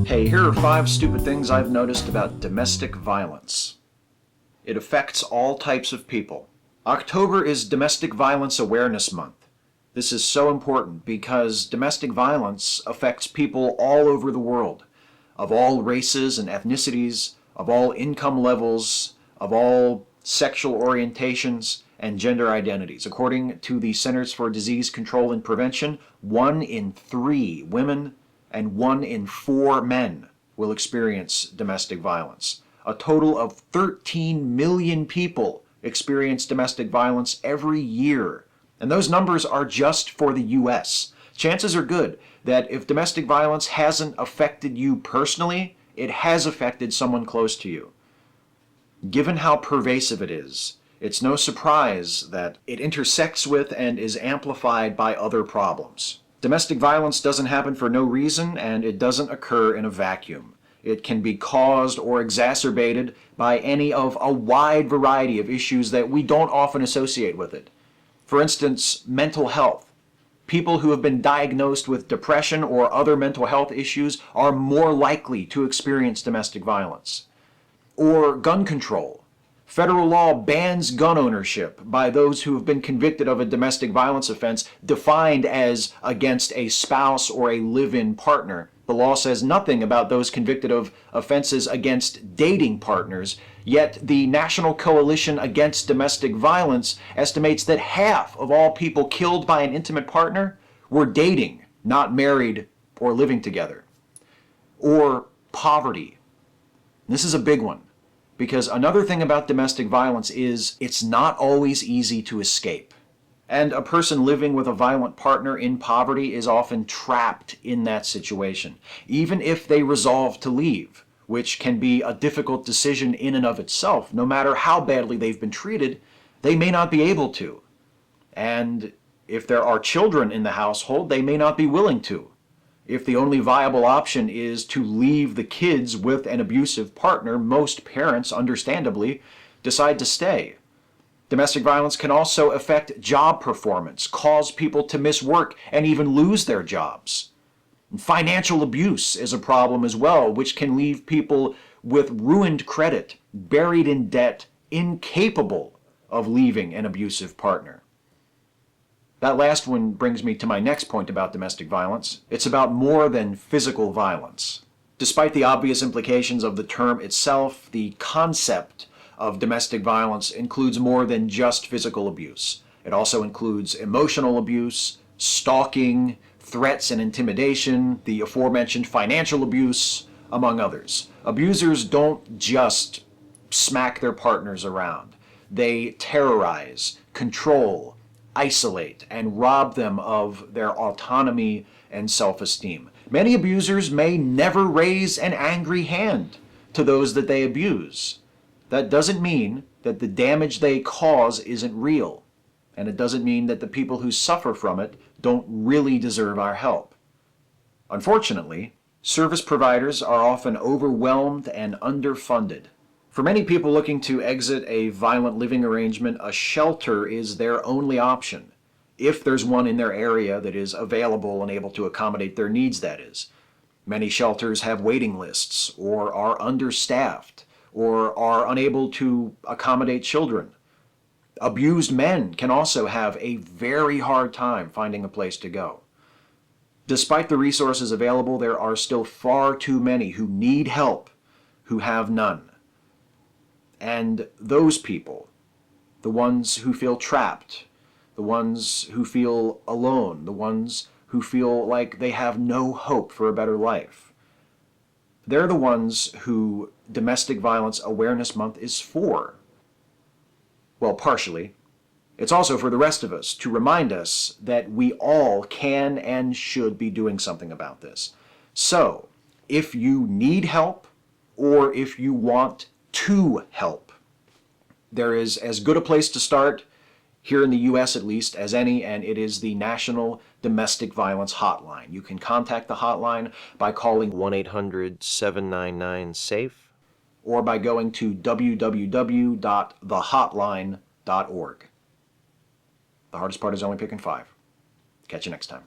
Hey, here are 5 stupid things I've noticed about domestic violence. It affects all types of people. October is Domestic Violence Awareness Month. This is so important because domestic violence affects people all over the world, of all races and ethnicities, of all income levels, of all sexual orientations and gender identities. According to the Centers for Disease Control and Prevention, 1 in 3 women and 1 in 4 men will experience domestic violence. A total of 13 million people experience domestic violence every year. And those numbers are just for the U.S. Chances are good that if domestic violence hasn't affected you personally, it has affected someone close to you. Given how pervasive it is, it's no surprise that it intersects with and is amplified by other problems. Domestic violence doesn't happen for no reason, and it doesn't occur in a vacuum. It can be caused or exacerbated by any of a wide variety of issues that we don't often associate with it. For instance, mental health. People who have been diagnosed with depression or other mental health issues are more likely to experience domestic violence. Or gun control. Federal law bans gun ownership by those who have been convicted of a domestic violence offense defined as against a spouse or a live-in partner. The law says nothing about those convicted of offenses against dating partners, yet the National Coalition Against Domestic Violence estimates that half of all people killed by an intimate partner were dating, not married or living together. Or poverty. This is a big one. Because another thing about domestic violence is it's not always easy to escape. And a person living with a violent partner in poverty is often trapped in that situation, even if they resolve to leave, which can be a difficult decision in and of itself. No matter how badly they've been treated, they may not be able to. And if there are children in the household, they may not be willing to. If the only viable option is to leave the kids with an abusive partner, most parents, understandably, decide to stay. Domestic violence can also affect job performance, cause people to miss work, and even lose their jobs. And financial abuse is a problem as well, which can leave people with ruined credit, buried in debt, incapable of leaving an abusive partner. That last one brings me to my next point about domestic violence. It's about more than physical violence. Despite the obvious implications of the term itself, the concept of domestic violence includes more than just physical abuse. It also includes emotional abuse, stalking, threats and intimidation, the aforementioned financial abuse, among others. Abusers don't just smack their partners around. They terrorize, control, isolate, and rob them of their autonomy and self-esteem. Many abusers may never raise an angry hand to those that they abuse. That doesn't mean that the damage they cause isn't real, and it doesn't mean that the people who suffer from it don't really deserve our help. Unfortunately, service providers are often overwhelmed and underfunded. For many people looking to exit a violent living arrangement, a shelter is their only option, if there's one in their area that is available and able to accommodate their needs, that is. Many shelters have waiting lists, or are understaffed, or are unable to accommodate children. Abused men can also have a very hard time finding a place to go. Despite the resources available, there are still far too many who need help who have none. And those people, the ones who feel trapped, the ones who feel alone, the ones who feel like they have no hope for a better life, they're the ones who Domestic Violence Awareness Month is for. Well, partially. It's also for the rest of us, to remind us that we all can and should be doing something about this. So, if you need help, or if you want to help, there is as good a place to start, here in the U.S. at least, as any, and it is the National Domestic Violence Hotline. You can contact the hotline by calling 1-800-799-SAFE or by going to www.thehotline.org. The hardest part is only picking 5. Catch you next time.